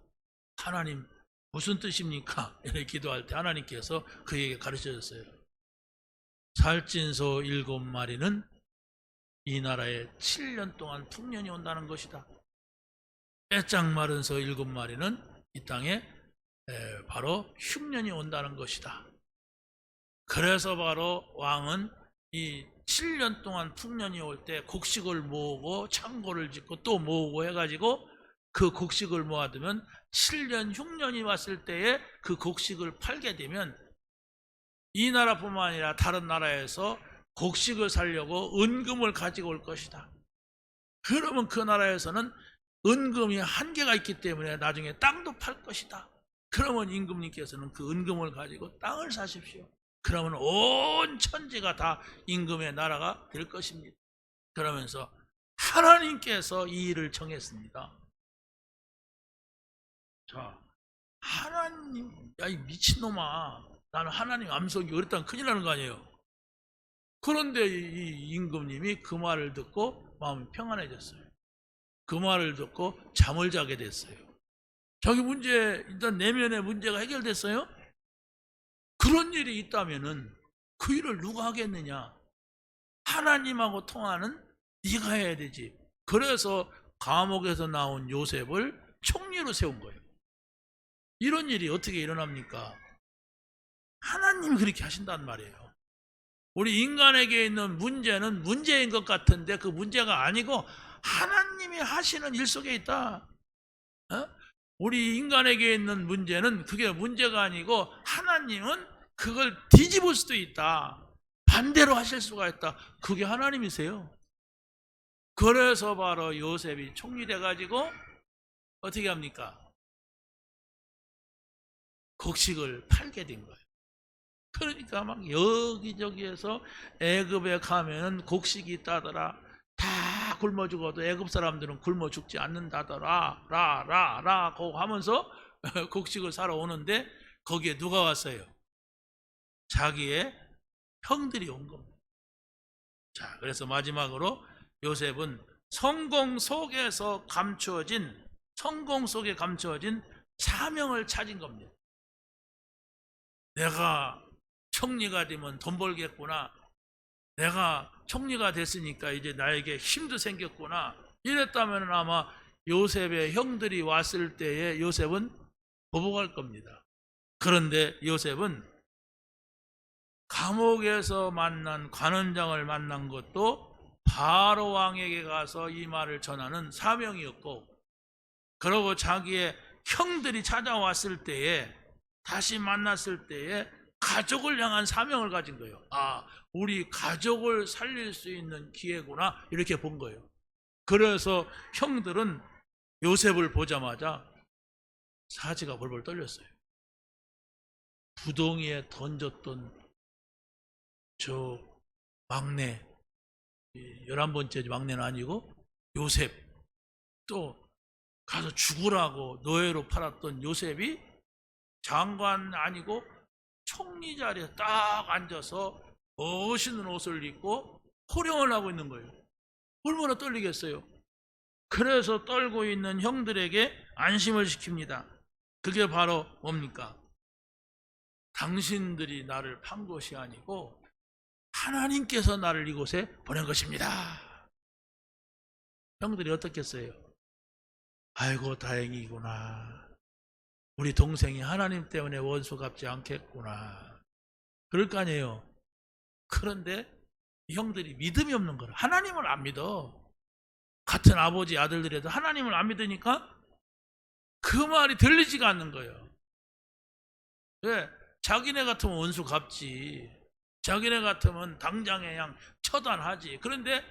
하나님 무슨 뜻입니까? 이렇게 기도할 때 하나님께서 그에게 가르쳐줬어요. 살찐 소 7마리는 이 나라에 7년 동안 풍년이 온다는 것이다. 빼짝 마른 소 7마리는 이 땅에 바로 흉년이 온다는 것이다. 그래서 바로 왕은 이 7년 동안 풍년이 올 때 곡식을 모으고 창고를 짓고 또 모으고 해가지고 그 곡식을 모아두면 7년 흉년이 왔을 때에 그 곡식을 팔게 되면 이 나라뿐만 아니라 다른 나라에서 곡식을 사려고 은금을 가지고 올 것이다. 그러면 그 나라에서는 은금이 한계가 있기 때문에 나중에 땅도 팔 것이다. 그러면 임금님께서는 그 은금을 가지고 땅을 사십시오. 그러면 온 천지가 다 임금의 나라가 될 것입니다. 그러면서 하나님께서 이 일을 정했습니다. 자, 하나님, 야, 이 미친놈아. 나는 하나님 암송이 그랬다면 큰일 나는 거 아니에요. 그런데 이 임금님이 그 말을 듣고 마음이 평안해졌어요. 그 말을 듣고 잠을 자게 됐어요. 자기 문제, 일단 내면의 문제가 해결됐어요? 그런 일이 있다면은 그 일을 누가 하겠느냐? 하나님하고 통하는 네가 해야 되지. 그래서 감옥에서 나온 요셉을 총리로 세운 거예요. 이런 일이 어떻게 일어납니까? 하나님이 그렇게 하신단 말이에요. 우리 인간에게 있는 문제는 문제인 것 같은데 그 문제가 아니고 하나님이 하시는 일 속에 있다. 우리 인간에게 있는 문제는 그게 문제가 아니고 하나님은 그걸 뒤집을 수도 있다. 반대로 하실 수가 있다. 그게 하나님이세요. 그래서 바로 요셉이 총리 돼가지고 어떻게 합니까? 곡식을 팔게 된 거예요. 그러니까 막 여기저기에서 애굽에 가면 곡식이 있다더라. 다 다 굶어 죽어도 애굽 사람들은 굶어 죽지 않는다더라 라라라고 하면서 곡식을 사러 오는데 거기에 누가 왔어요? 자기의 형들이 온 겁니다. 자, 그래서 마지막으로 요셉은 성공 속에 감추어진 사명을 찾은 겁니다. 내가 총리가 되면 돈 벌겠구나. 내가 총리가 됐으니까 이제 나에게 힘도 생겼구나. 이랬다면 아마 요셉의 형들이 왔을 때에 요셉은 보복할 겁니다. 그런데 요셉은 감옥에서 만난 관원장을 만난 것도 바로 왕에게 가서 이 말을 전하는 사명이었고, 그리고 자기의 형들이 찾아왔을 때에, 다시 만났을 때에 가족을 향한 사명을 가진 거예요. 아, 우리 가족을 살릴 수 있는 기회구나, 이렇게 본 거예요. 그래서 형들은 요셉을 보자마자 사지가 벌벌 떨렸어요. 부동이에 던졌던 저 막내, 11번째 막내는 아니고 요셉, 또 가서 죽으라고 노예로 팔았던 요셉이 장관 아니고 총리 자리에 딱 앉아서 멋있는 옷을 입고 호령을 하고 있는 거예요. 얼마나 떨리겠어요. 그래서 떨고 있는 형들에게 안심을 시킵니다. 그게 바로 뭡니까? 당신들이 나를 판 것이 아니고 하나님께서 나를 이곳에 보낸 것입니다. 형들이 어떻겠어요? 아이고, 다행이구나. 우리 동생이 하나님 때문에 원수 갚지 않겠구나. 그럴 거 아니에요. 그런데 이 형들이 믿음이 없는 거라. 하나님을 안 믿어. 같은 아버지 아들들에도 하나님을 안 믿으니까 그 말이 들리지가 않는 거예요. 왜? 자기네 같으면 원수 갚지. 자기네 같으면 당장에 그냥 처단하지. 그런데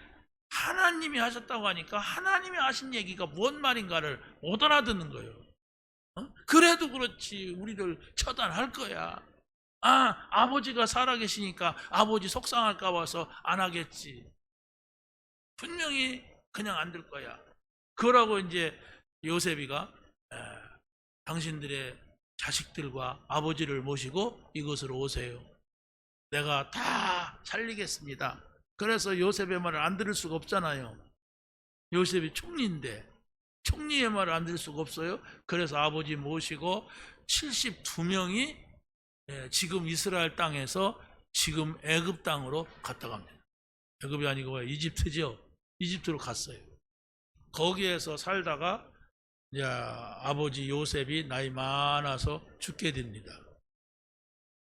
하나님이 하셨다고 하니까 하나님이 하신 얘기가 뭔 말인가를 못 알아듣는 거예요. 그래도 그렇지 우리를 처단할 거야. 아, 아버지가 살아계시니까 아버지 속상할까 봐서 안 하겠지. 분명히 그냥 안 될 거야. 그러고 이제 요셉이가 당신들의 자식들과 아버지를 모시고 이곳으로 오세요. 내가 다 살리겠습니다. 그래서 요셉의 말을 안 들을 수가 없잖아요. 요셉이 총리인데 총리의 말을 안 들을 수가 없어요. 그래서 아버지 모시고 72명이 지금 이스라엘 땅에서 지금 애굽 땅으로 갔다 갑니다. 애굽이 아니고 이집트죠. 이집트로 갔어요. 거기에서 살다가 이제 아버지 요셉이 나이 많아서 죽게 됩니다.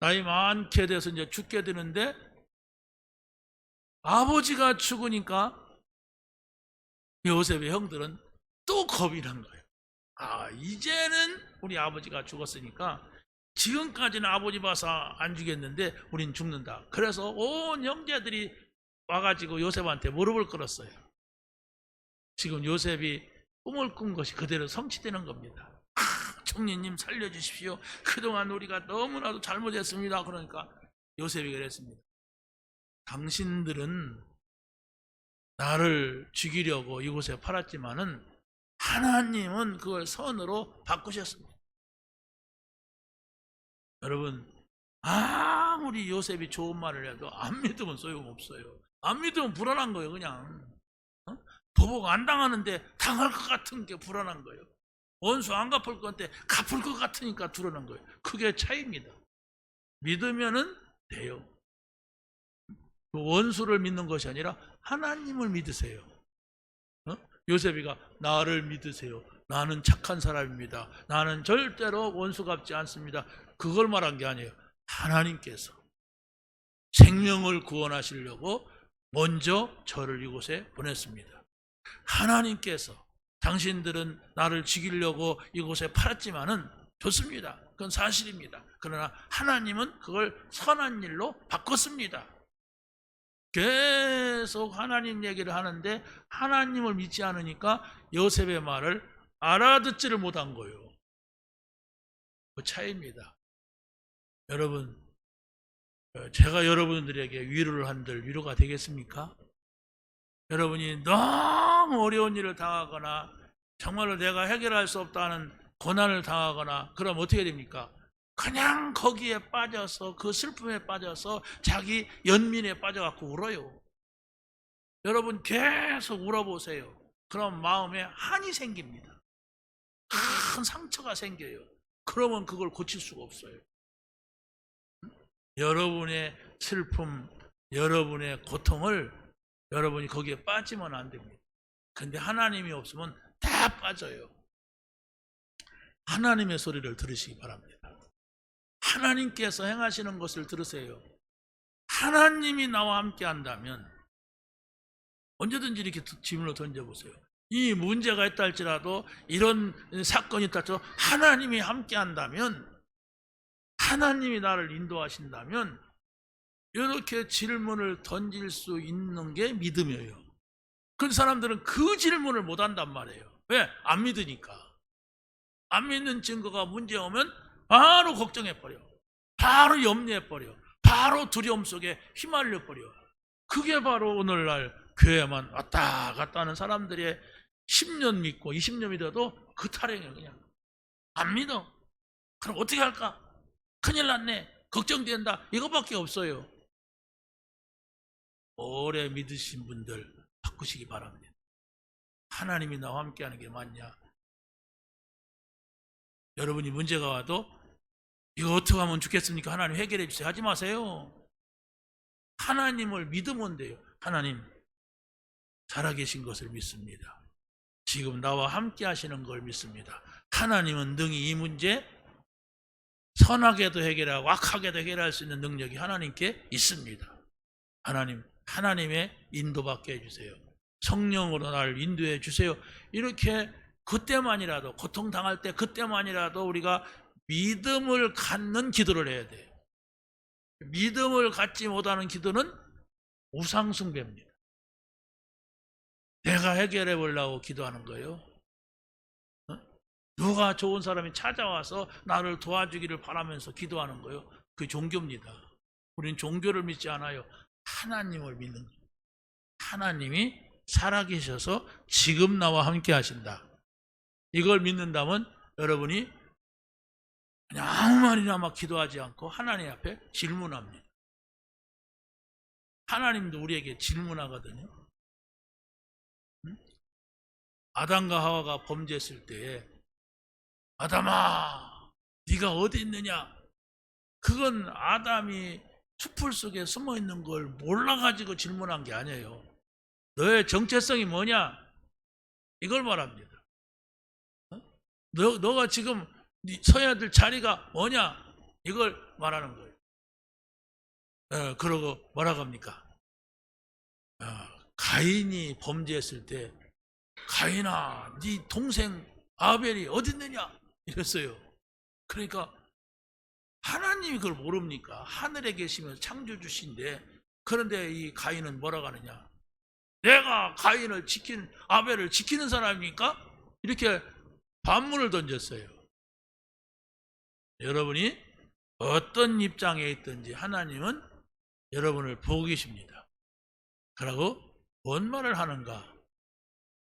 나이 많게 돼서 이제 죽게 되는데 아버지가 죽으니까 요셉의 형들은 또 겁이 난 거예요. 아, 이제는 우리 아버지가 죽었으니까 지금까지는 아버지 봐서 안 죽였는데 우린 죽는다. 그래서 온 형제들이 와가지고 요셉한테 무릎을 꿇었어요. 지금 요셉이 꿈을 꾼 것이 그대로 성취되는 겁니다. 총리님 살려주십시오. 그동안 우리가 너무나도 잘못했습니다. 그러니까 요셉이 그랬습니다. 당신들은 나를 죽이려고 이곳에 팔았지만은 하나님은 그걸 선으로 바꾸셨습니다. 여러분, 아무리 요셉이 좋은 말을 해도 안 믿으면 소용없어요. 안 믿으면 불안한 거예요. 그냥 보복 안 당하는데 당할 것 같은 게 불안한 거예요. 원수 안 갚을 건데 갚을 것 같으니까 불안한 거예요. 그게 차이입니다. 믿으면은 돼요. 원수를 믿는 것이 아니라 하나님을 믿으세요. 요셉이가 나를 믿으세요. 나는 착한 사람입니다. 나는 절대로 원수 갚지 않습니다. 그걸 말한 게 아니에요. 하나님께서 생명을 구원하시려고 먼저 저를 이곳에 보냈습니다. 하나님께서 당신들은 나를 죽이려고 이곳에 팔았지만은 좋습니다. 그건 사실입니다. 그러나 하나님은 그걸 선한 일로 바꿨습니다. 계속 하나님 얘기를 하는데 하나님을 믿지 않으니까 요셉의 말을 알아듣지를 못한 거예요. 그 차이입니다. 여러분, 제가 여러분들에게 위로를 한들 위로가 되겠습니까? 여러분이 너무 너무 어려운 일을 당하거나 정말로 내가 해결할 수 없다는 고난을 당하거나 그럼 어떻게 됩니까? 그냥 거기에 빠져서 그 슬픔에 빠져서 자기 연민에 빠져갖고 울어요. 여러분 계속 울어보세요. 그럼 마음에 한이 생깁니다. 큰 상처가 생겨요. 그러면 그걸 고칠 수가 없어요. 여러분의 슬픔, 여러분의 고통을 여러분이 거기에 빠지면 안 됩니다. 근데 하나님이 없으면 다 빠져요. 하나님의 소리를 들으시기 바랍니다. 하나님께서 행하시는 것을 들으세요. 하나님이 나와 함께 한다면 언제든지 이렇게 질문을 던져보세요. 이 문제가 있다 할지라도 이런 사건이 있다 할지라도 하나님이 함께 한다면, 하나님이 나를 인도하신다면 이렇게 질문을 던질 수 있는 게 믿음이에요. 그런 사람들은 그 질문을 못 한단 말이에요. 왜? 안 믿으니까. 안 믿는 증거가 문제 오면 바로 걱정해버려. 바로 염려해버려. 바로 두려움 속에 휘말려버려. 그게 바로 오늘날 교회만 왔다 갔다 하는 사람들의 10년 믿고 20년 믿어도 그 타령이에요. 그냥 안 믿어. 그럼 어떻게 할까? 큰일 났네. 걱정된다. 이거밖에 없어요. 오래 믿으신 분들 바꾸시기 바랍니다. 하나님이 나와 함께하는 게 맞냐? 여러분이 문제가 와도 이거 어떻게 하면 좋겠습니까? 하나님 해결해 주세요. 하지 마세요. 하나님을 믿으면 돼요. 하나님 살아계신 것을 믿습니다. 지금 나와 함께 하시는 걸 믿습니다. 하나님은 능히 이 문제 선하게도 해결하고 악하게도 해결할 수 있는 능력이 하나님께 있습니다. 하나님의 인도받게 해주세요. 성령으로 나를 인도해 주세요. 이렇게 그때만이라도, 고통당할 때 그때만이라도 우리가 믿음을 갖는 기도를 해야 돼요. 믿음을 갖지 못하는 기도는 우상숭배입니다. 내가 해결해 보려고 기도하는 거예요. 누가 좋은 사람이 찾아와서 나를 도와주기를 바라면서 기도하는 거예요. 그게 종교입니다. 우리는 종교를 믿지 않아요. 하나님을 믿는 거예요. 하나님이 살아계셔서 지금 나와 함께 하신다. 이걸 믿는다면 여러분이 그냥 아무 말이나 막 기도하지 않고 하나님 앞에 질문합니다. 하나님도 우리에게 질문하거든요. 아담과 하와가 범죄했을 때 아담아 네가 어디 있느냐? 그건 아담이 숲풀 속에 숨어 있는 걸 몰라가지고 질문한 게 아니에요. 너의 정체성이 뭐냐? 이걸 말합니다. 너가 지금 서야 될 자리가 뭐냐? 이걸 말하는 거예요. 그러고 뭐라고 합니까? 가인이 범죄했을 때 가인아 네 동생 아벨이 어디 있느냐? 이랬어요. 그러니까 하나님이 그걸 모릅니까? 하늘에 계시면서 창조주신데, 그런데 이 가인은 뭐라고 하느냐? 내가 가인을 아벨을 지키는 사람입니까? 이렇게 반문을 던졌어요. 여러분이 어떤 입장에 있든지 하나님은 여러분을 보고 계십니다. 그러고 뭔 말을 하는가,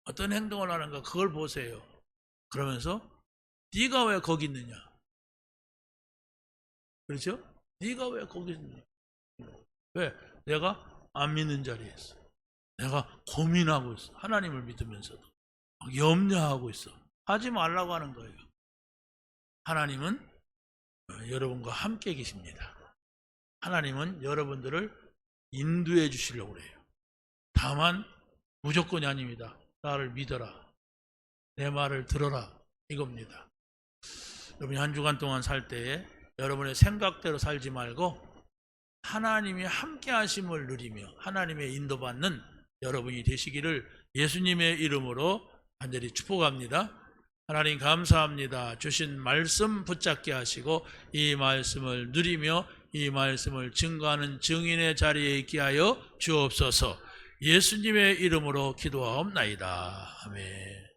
어떤 행동을 하는가 그걸 보세요. 그러면서 네가 왜 거기 있느냐? 그렇죠? 네가 왜 거기 있느냐? 왜? 내가 안 믿는 자리에 있어. 내가 고민하고 있어. 하나님을 믿으면서도 염려하고 있어. 하지 말라고 하는 거예요. 하나님은 여러분과 함께 계십니다. 하나님은 여러분들을 인도해 주시려고 그래요. 다만 무조건이 아닙니다. 나를 믿어라. 내 말을 들어라. 이겁니다. 여러분이 한 주간 동안 살 때에 여러분의 생각대로 살지 말고 하나님이 함께 하심을 누리며 하나님의 인도받는 여러분이 되시기를 예수님의 이름으로 간절히 축복합니다. 하나님 감사합니다. 주신 말씀 붙잡게 하시고 이 말씀을 누리며 이 말씀을 증거하는 증인의 자리에 있게 하여 주옵소서. 예수님의 이름으로 기도하옵나이다. 아멘.